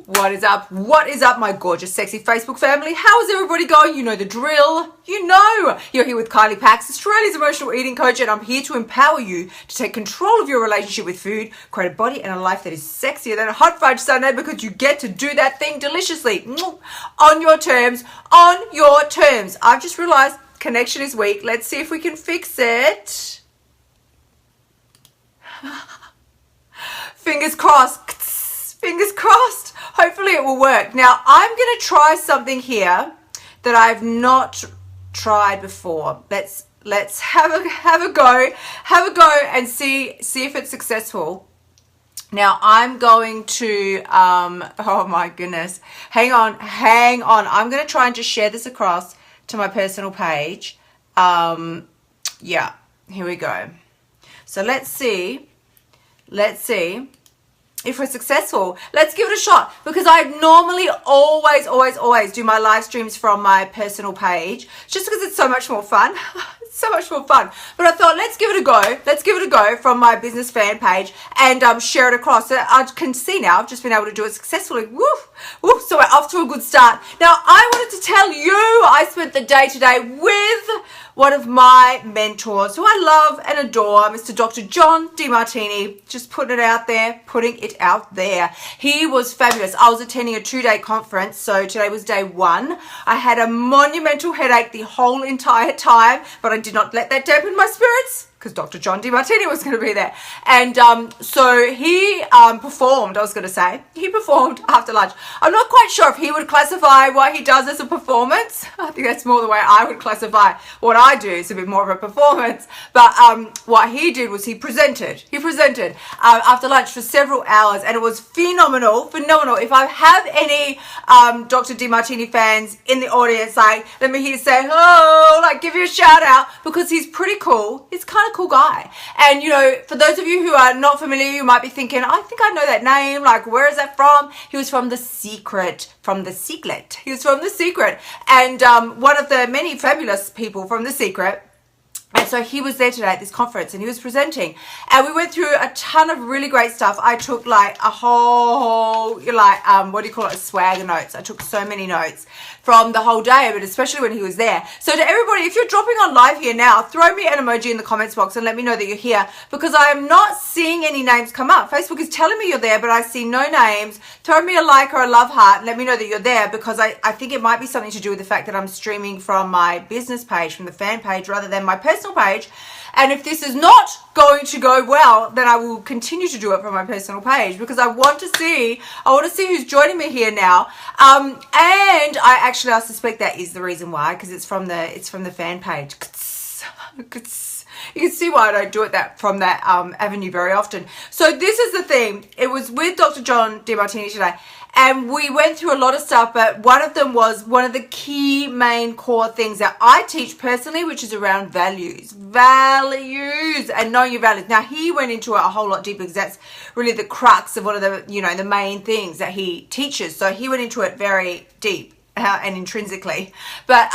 What is up? What is up, my gorgeous, sexy Facebook family? How is everybody going? You know the drill. You know. You're here with Kylie Pax, Australia's emotional eating coach, and I'm here to empower you to take control of your relationship with food, create a body and a life that is sexier than a hot fudge sundae because you get to do that thing deliciously. On your terms. On your terms. I've just realized connection is weak. Let's see if we can fix it. Fingers crossed. Fingers crossed. Hopefully it will work. Now, I'm going to try something here that I've not tried before. Let's have a go and see if it's successful. Now, I'm going to, oh my goodness. Hang on. I'm going to try and just share this across to my personal page. Yeah, here we go. So let's see if we're successful. Let's give it a shot, because I normally always do my live streams from my personal page just because it's so much more fun. It's so much more fun. But I thought, let's give it a go from my business fan page and share it across. So I can see now I've just been able to do it successfully. Woo! So we're off to a good start. Now, I wanted to tell you I spent the day today with one of my mentors who I love and adore, Mr. Dr. John DeMartini. Just putting it out there. He was fabulous. I was attending a 2-day conference, so today was day 1. I had a monumental headache the whole entire time, but I did not let that dampen my spirits, because Dr. John DeMartini was going to be there. And so he performed, he performed after lunch. I'm not quite sure if he would classify what he does as a performance. I think that's more the way I would classify what I do. It's a bit more of a performance. But what he did was he presented after lunch for several hours, and it was phenomenal. If I have any Dr. DeMartini fans in the audience, like, let me hear you say hello, like, give you a shout out, because he's pretty cool. He's kind of cool guy. And, you know, for those of you who are not familiar, you might be thinking, I think I know that name, like, where is that from? He was from The Secret. He was from The Secret, and one of the many fabulous people from The Secret. And so he was there today at this conference, and he was presenting, and we went through a ton of really great stuff. I took like a whole, a swag of notes. I took so many notes from the whole day, but especially when he was there. So to everybody, if you're dropping on live here now, throw me an emoji in the comments box and let me know that you're here, because I am not seeing any names come up. Facebook is telling me you're there, but I see no names. Throw me a like or a love heart and let me know that you're there, because I think it might be something to do with the fact that I'm streaming from my business page, from the fan page, rather than my personal page. And if this is not going to go well, then I will continue to do it from my personal page, because I want to see who's joining me here now. And I suspect that is the reason why, because it's from the fan page. You can see why I don't do it from that avenue very often. So this is the thing. It was with Dr. John DeMartini today, and we went through a lot of stuff, but one of them was one of the key main core things that I teach personally, which is around values and knowing your values. Now, he went into it a whole lot deeper, because that's really the crux of one of the, the main things that he teaches. So he went into it very deep and intrinsically, but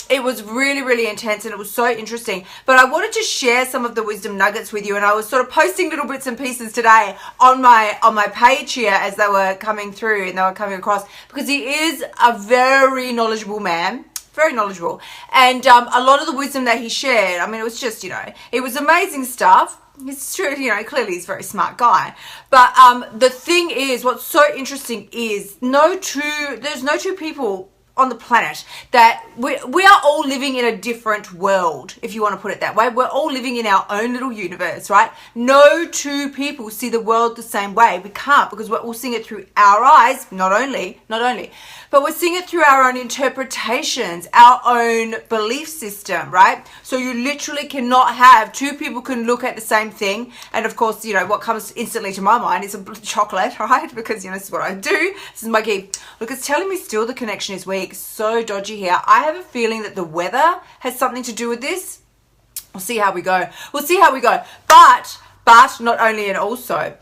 it was really intense, and it was so interesting. But I wanted to share some of the wisdom nuggets with you, and I was sort of posting little bits and pieces today on my page here as they were coming through and they were coming across, because he is a very knowledgeable man. Very knowledgeable. And a lot of the wisdom that he shared, I mean, it was just, it was amazing stuff. It's true, clearly he's a very smart guy. But the thing is, what's so interesting is there's no two people on the planet that we are all living in a different world, if you want to put it that way. We're all living in our own little universe, right? No two people see the world the same way. We can't, because we're all seeing it through our eyes, not only, but we're seeing it through our own interpretations, our own belief system, right? So you literally cannot have two people can look at the same thing. And of course, what comes instantly to my mind is a chocolate, right? Because, this is what I do. This is my key. Look, it's telling me still the connection is weak. So dodgy here. I have a feeling that the weather has something to do with this. We'll see how we go. But not only and also,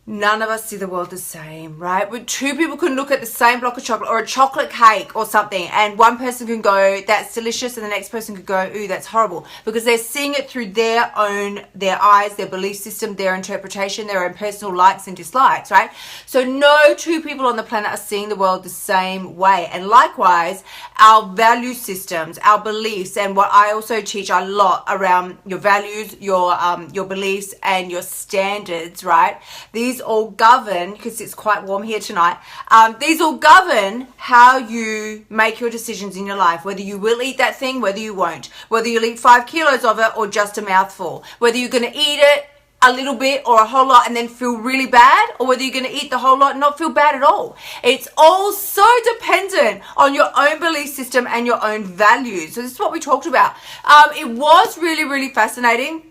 none of us see the world the same, right? When two people can look at the same block of chocolate or a chocolate cake or something, and one person can go, that's delicious, and the next person could go, ooh, that's horrible, because they're seeing it through their eyes, their belief system, their interpretation, their own personal likes and dislikes, right? So no two people on the planet are seeing the world the same way. And likewise, our value systems, our beliefs, and what I also teach a lot around your values, your beliefs, and your standards, right? These all govern, because it's quite warm here tonight, these all govern how you make your decisions in your life, whether you will eat that thing, whether you won't, whether you'll eat 5 kilos of it or just a mouthful, whether you're going to eat it a little bit or a whole lot and then feel really bad, or whether you're going to eat the whole lot and not feel bad at all. It's all so dependent on your own belief system and your own values. So this is what we talked about. It was really, really fascinating.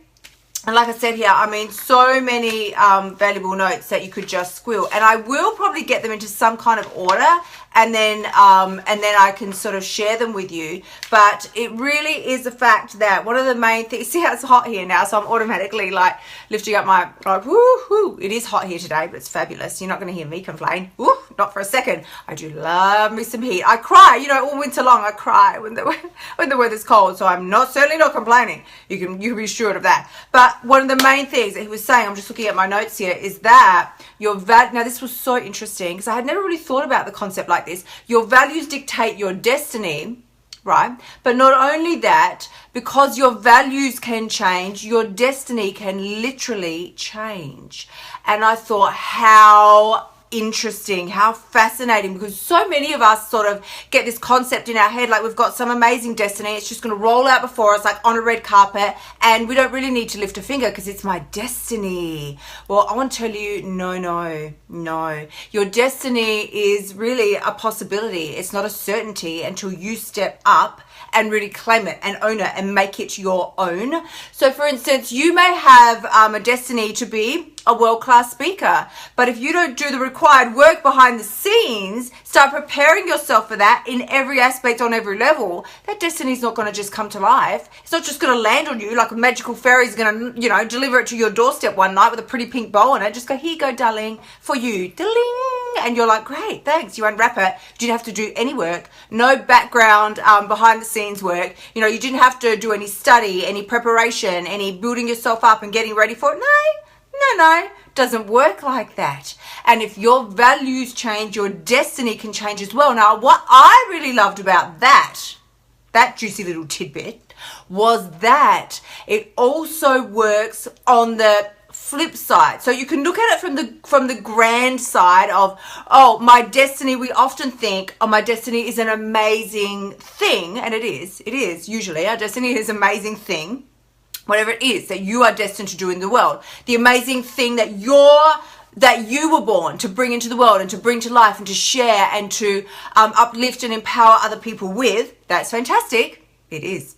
And like I said here, I mean, so many valuable notes that you could just squill. And I will probably get them into some kind of order, and then I can sort of share them with you. But it really is the fact that one of the main things, see how it's hot here now, so I'm automatically like lifting up my, like, woo-hoo. It is hot here today, but it's fabulous. You're not going to hear me complain. Woo, not for a second. I do love me some heat. I cry, you know, all winter long. I cry when the weather's cold, so I'm certainly not complaining. You can be sure of that. But one of the main things that he was saying, I'm just looking at my notes here, is that now this was so interesting because I had never really thought about the concept like this. Your values dictate your destiny, right? But not only that, because your values can change, your destiny can literally change. And I thought, how interesting, how fascinating, because so many of us sort of get this concept in our head like we've got some amazing destiny, it's just going to roll out before us like on a red carpet, and we don't really need to lift a finger because it's my destiny. Well, I want to tell you, no. Your destiny is really a possibility. It's not a certainty until you step up and really claim it and own it and make it your own. So for instance, you may have a destiny to be a world-class speaker, but if you don't do the required work behind the scenes, start preparing yourself for that in every aspect, on every level, that destiny is not going to just come to life. It's not just going to land on you like a magical fairy is going to, you know, deliver it to your doorstep one night with a pretty pink bow on it. Just go, here you go, darling, for you. Ding! And you're like, great, thanks. You unwrap it. You didn't have to do any work. No background behind the scenes work. You know, you didn't have to do any study, any preparation, any building yourself up and getting ready for it. No, doesn't work like that. And if your values change, your destiny can change as well. Now, what I really loved about that juicy little tidbit, was that it also works on the flip side. So you can look at it from the grand side of, oh, my destiny. We often think, oh, my destiny is an amazing thing, and it is usually. Our destiny is an amazing thing. Whatever it is that you are destined to do in the world, the amazing thing that you were born to bring into the world and to bring to life and to share and to uplift and empower other people with, that's fantastic. It is.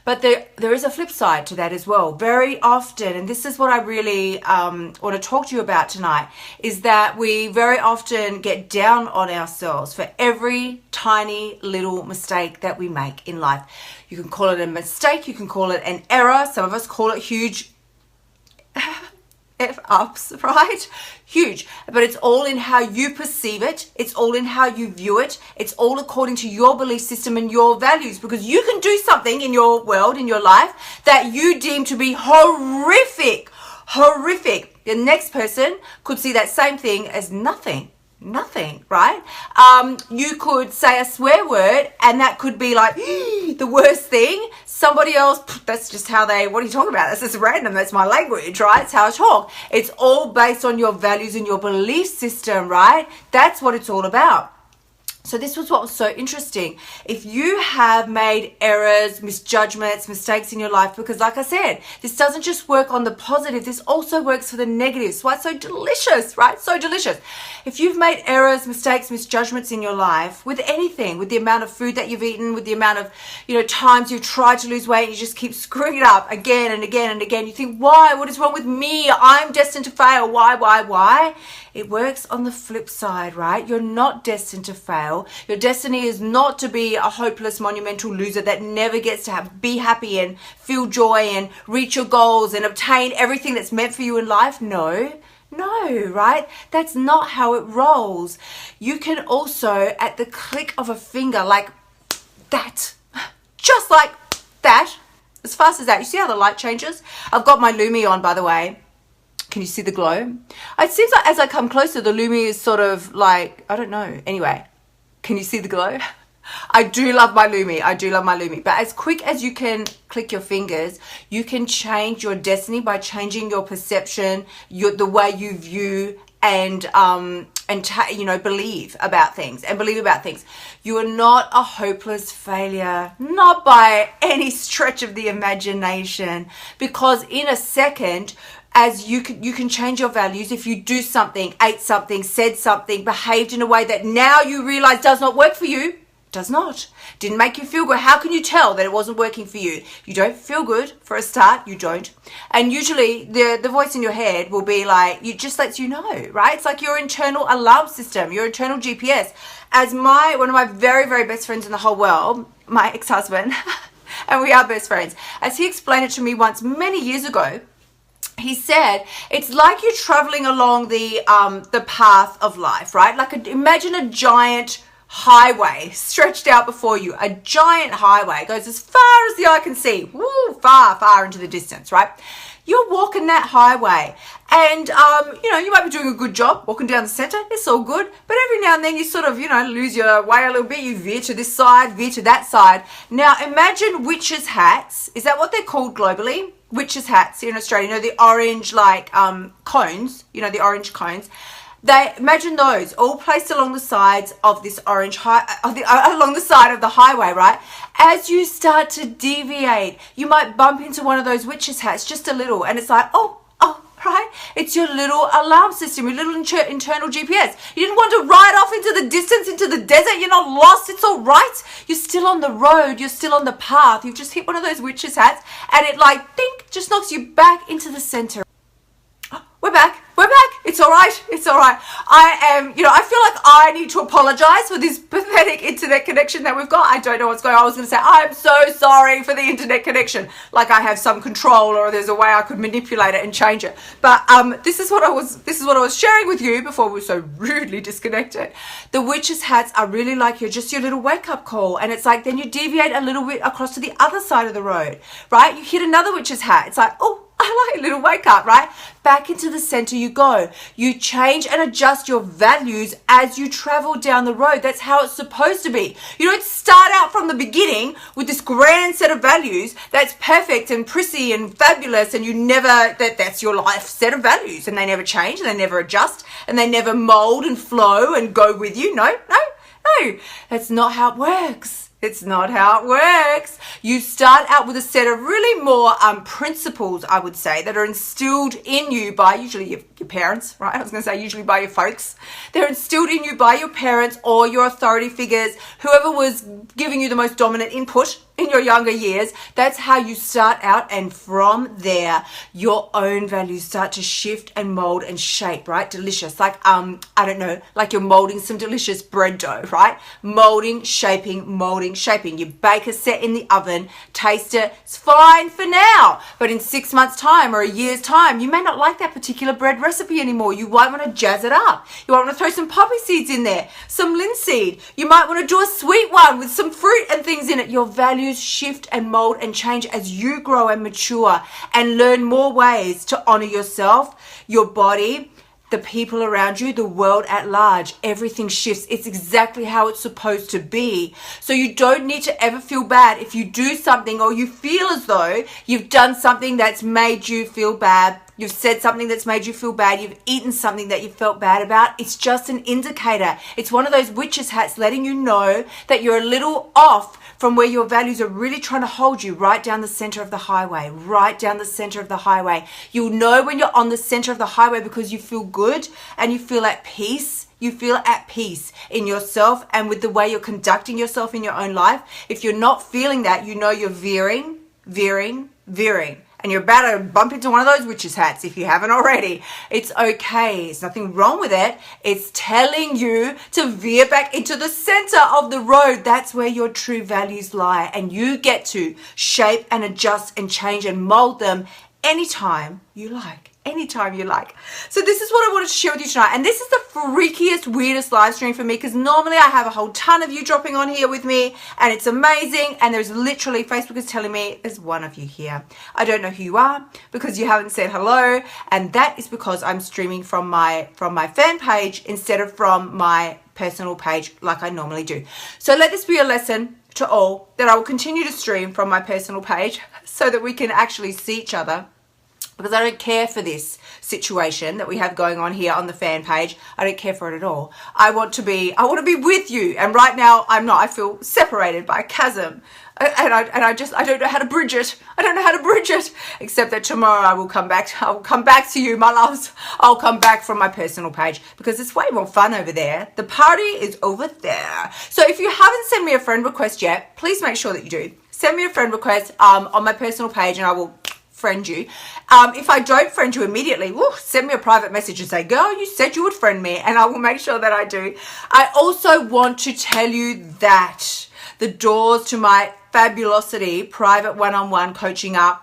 But there is a flip side to that as well. Very often, and this is what I really want to talk to you about tonight, is that we very often get down on ourselves for every tiny little mistake that we make in life. You can call it a mistake, you can call it an error. Some of us call it huge F-ups, right? Huge. But it's all in how you perceive it. It's all in how you view it. It's all according to your belief system and your values, because you can do something in your world, in your life, that you deem to be horrific. The next person could see that same thing as nothing, right? You could say a swear word and that could be like the worst thing. Somebody else, that's just how what are you talking about? That's just random. That's my language, right? It's how I talk. It's all based on your values and your belief system, right? That's what it's all about. So this was what was so interesting. If you have made errors, misjudgments, mistakes in your life, because like I said, this doesn't just work on the positive, this also works for the negatives. That's why it's so delicious, right? So delicious. If you've made errors, mistakes, misjudgments in your life with anything, with the amount of food that you've eaten, with the amount of, times you've tried to lose weight, and you just keep screwing it up again and again and again. You think, why? What is wrong with me? I'm destined to fail. Why? It works on the flip side, right? You're not destined to fail. Your destiny is not to be a hopeless, monumental loser that never gets to be happy and feel joy and reach your goals and obtain everything that's meant for you in life. No, No, right? That's not how it rolls. You can also, at the click of a finger, like that, just like that, as fast as that. You see how the light changes? I've got my Lumi on, by the way. Can you see the glow? It seems like as I come closer, the Lumi is sort of like, I don't know. Anyway, can you see the glow? I do love my Lumi. I do love my Lumi. But as quick as you can click your fingers, you can change your destiny by changing your perception, the way you view and believe about things You are not a hopeless failure, not by any stretch of the imagination, because in a second, as you can change your values if you do something, ate something, said something, behaved in a way that now you realize does not work for you. Does not. Didn't make you feel good. How can you tell that it wasn't working for you? You don't feel good for a start. You don't. And usually the voice in your head will be like, it just lets you know, right? It's like your internal alarm system, your internal GPS. As one of my very, very best friends in the whole world, my ex-husband, and we are best friends, as he explained it to me once many years ago, he said, it's like you're traveling along the path of life, right? Like imagine a giant highway stretched out before you, a giant highway. It goes as far as the eye can see, woo, far, far into the distance, right? You're walking that highway and, you might be doing a good job walking down the center. It's all good. But every now and then you sort of, lose your way a little bit. You veer to this side, veer to that side. Now imagine witches' hats. Is that what they're called globally? Witches' hats here in Australia. The orange cones, the orange cones. Imagine those all placed along the sides of this along the side of the highway, right? As you start to deviate, you might bump into one of those witches' hats just a little, and it's like, oh, right? It's your little alarm system, your little internal GPS. You didn't want to ride off into the distance, into the desert. You're not lost. It's all right. You're still on the road. You're still on the path. You've just hit one of those witches' hats, and it think, just knocks you back into the center. We're back. It's all right. I feel like I need to apologize for this pathetic internet connection that we've got. I don't know what's going on. I was going to say, I'm so sorry for the internet connection. Like I have some control or there's a way I could manipulate it and change it. But this is what I was sharing with you before we were so rudely disconnected. The witches' hats are really like your little wake up call. And it's like, then you deviate a little bit across to the other side of the road, right? You hit another witch's hat. It's like, oh, I like a little wake up, right? Back into the center you go. You change and adjust your values as you travel down the road. That's how it's supposed to be. You don't start out from the beginning with this grand set of values that's perfect and prissy and fabulous, and that's your life set of values, and they never change and they never adjust and they never mold and flow and go with you. No. That's not how it works. It's not how it works. You start out with a set of really more principles, I would say, that are instilled in you by usually your parents, right? I was going to say usually by your folks. They're instilled in you by your parents or your authority figures, whoever was giving you the most dominant input in your younger years. That's how you start out, and from there your own values start to shift and mold and shape, right? Delicious, like like you're molding some delicious bread dough, right? Molding, shaping. You bake a set in the oven, taste it, it's fine for now, but in 6 months time or a year's time you may not like that particular bread recipe anymore. You might want to jazz it up. You might want to throw some poppy seeds in there, some linseed. You might want to do a sweet one with some fruit and things in it. Your values shift and mold and change as you grow and mature and learn more ways to honor yourself, your body, the people around you, the world at large. Everything shifts. It's exactly how it's supposed to be. So you don't need to ever feel bad if you do something or you feel as though you've done something that's made you feel bad. You've said something that's made you feel bad. You've eaten something that you felt bad about. It's just an indicator. It's one of those witches' hats letting you know that you're a little off from where your values are really trying to hold you, right down the center of the highway, right down the center of the highway. You'll know when you're on the center of the highway because you feel good and you feel at peace. You feel at peace in yourself and with the way you're conducting yourself in your own life. If you're not feeling that, you know you're veering. And you're about to bump into one of those witches' hats if you haven't already. It's okay. There's nothing wrong with it. It's telling you to veer back into the center of the road. That's where your true values lie. And you get to shape and adjust and change and mold them anytime you like. anytime you like. So this is what I wanted to share with you tonight, and this is the freakiest, weirdest live stream for me, because normally I have a whole ton of you dropping on here with me, and it's amazing, and there's literally, Facebook is telling me there's one of you here. I don't know who you are because you haven't said hello, and that is because I'm streaming from my fan page instead of from my personal page like I normally do. So let this be a lesson to all that I will continue to stream from my personal page so that we can actually see each other, because I don't care for this situation that we have going on here on the fan page. I don't care for it at all. I want to be with you, and right now I'm not. I feel separated by a chasm, and I don't know how to bridge it. I don't know how to bridge it, except that tomorrow I will come back to you, my loves. I'll come back from my personal page because it's way more fun over there. The party is over there. So if you haven't sent me a friend request yet, please make sure that you do. Send me a friend request on my personal page, and I will friend you. If I don't friend you immediately, send me a private message and say, girl, you said you would friend me, and I will make sure that I do. I also want to tell you that the doors to my Fabulosity private one-on-one coaching are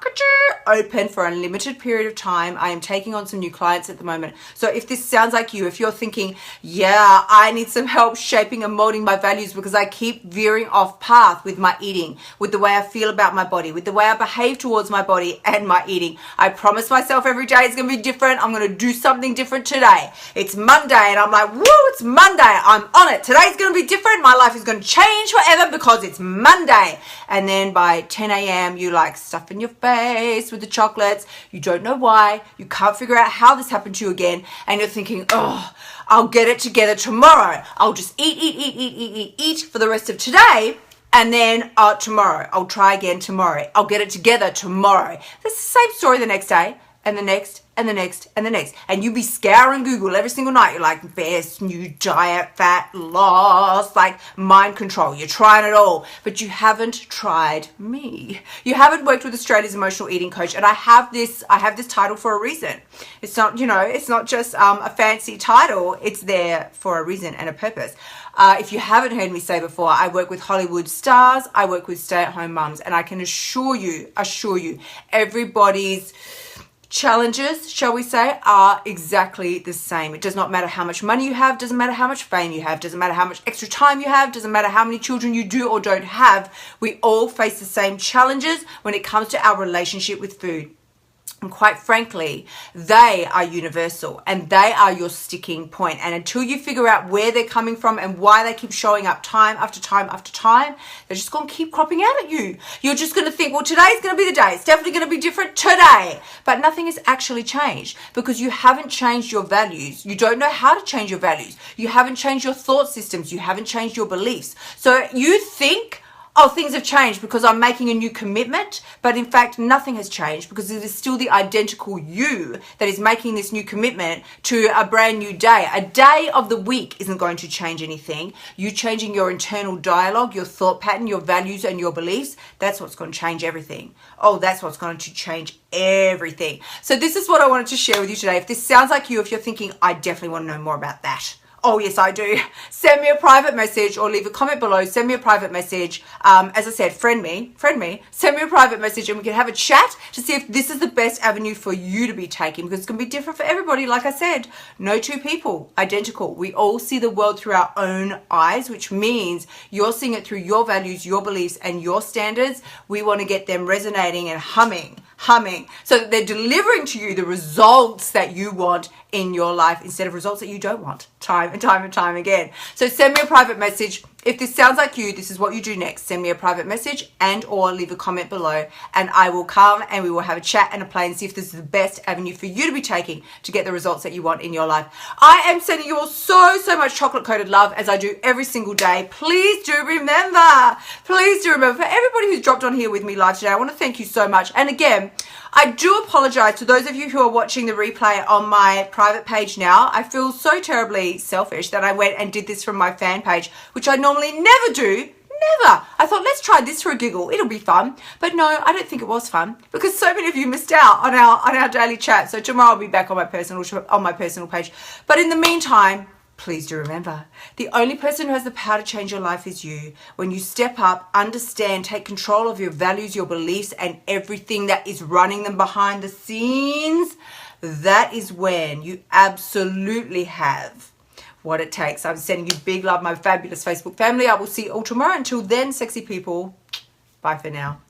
open for a limited period of time. I am taking on some new clients at the moment. So if this sounds like you, if you're thinking, yeah, I need some help shaping and molding my values because I keep veering off path with my eating, with the way I feel about my body, with the way I behave towards my body and my eating. I promise myself every day it's going to be different. I'm going to do something different today. It's Monday and I'm like, woo, it's Monday. I'm on it. Today's going to be different. My life is going to change forever because it's Monday. And then by 10 a.m. you like stuff in your face with the chocolates. You don't know why. You can't figure out how this happened to you again. And you're thinking, oh, I'll get it together tomorrow. I'll just eat for the rest of today. And then tomorrow, I'll try again tomorrow. I'll get it together tomorrow. That's the same story the next day, and the next, and the next, and the next. And you be scouring Google every single night. You're like, best new diet, fat loss, like mind control. You're trying it all, but you haven't tried me. You haven't worked with Australia's emotional eating coach. And I have this title for a reason. It's not, it's not just a fancy title. It's there for a reason and a purpose. If you haven't heard me say before, I work with Hollywood stars. I work with stay-at-home mums, and I can assure you, everybody's challenges, shall we say, are exactly the same. It does not matter how much money you have, doesn't matter how much fame you have, doesn't matter how much extra time you have, doesn't matter how many children you do or don't have. We all face the same challenges when it comes to our relationship with food. And quite frankly, they are universal and they are your sticking point. And until you figure out where they're coming from and why they keep showing up time after time after time, they're just going to keep cropping out at you. You're just going to think, well, today's going to be the day. It's definitely going to be different today. But nothing has actually changed because you haven't changed your values. You don't know how to change your values. You haven't changed your thought systems. You haven't changed your beliefs. So you think, oh, things have changed because I'm making a new commitment, but in fact, nothing has changed because it is still the identical you that is making this new commitment to a brand new day. A day of the week isn't going to change anything. You changing your internal dialogue, your thought pattern, your values and your beliefs, that's what's going to change everything. Oh, that's what's going to change everything. So this is what I wanted to share with you today. If this sounds like you, if you're thinking, I definitely want to know more about that. Oh, yes, I do. Send me a private message or leave a comment below. Send me a private message. As I said, friend me. Send me a private message and we can have a chat to see if this is the best avenue for you to be taking, because it's going to be different for everybody. Like I said, no two people identical. We all see the world through our own eyes, which means you're seeing it through your values, your beliefs, and your standards. We want to get them resonating and humming so that they're delivering to you the results that you want in your life instead of results that you don't want time and time again. So send me a private message. If this sounds like you, this is what you do next. Send me a private message and or leave a comment below, and I will come and we will have a chat and a play and see if this is the best avenue for you to be taking to get the results that you want in your life. I am sending you all so much chocolate coated love, as I do every single day. Please do remember for everybody who's dropped on here with me live today, I want to thank you so much. And again, I do apologize to those of you who are watching the replay on my private page now. I feel so terribly selfish that I went and did this from my fan page, which I normally never do. Never. I thought, let's try this for a giggle. It'll be fun. But no, I don't think it was fun because so many of you missed out on our daily chat. So tomorrow I'll be back on my personal page. But in the meantime, please do remember, the only person who has the power to change your life is you. When you step up, understand, take control of your values, your beliefs, and everything that is running them behind the scenes, that is when you absolutely have what it takes. I'm sending you big love, my fabulous Facebook family. I will see you all tomorrow. Until then, sexy people, bye for now.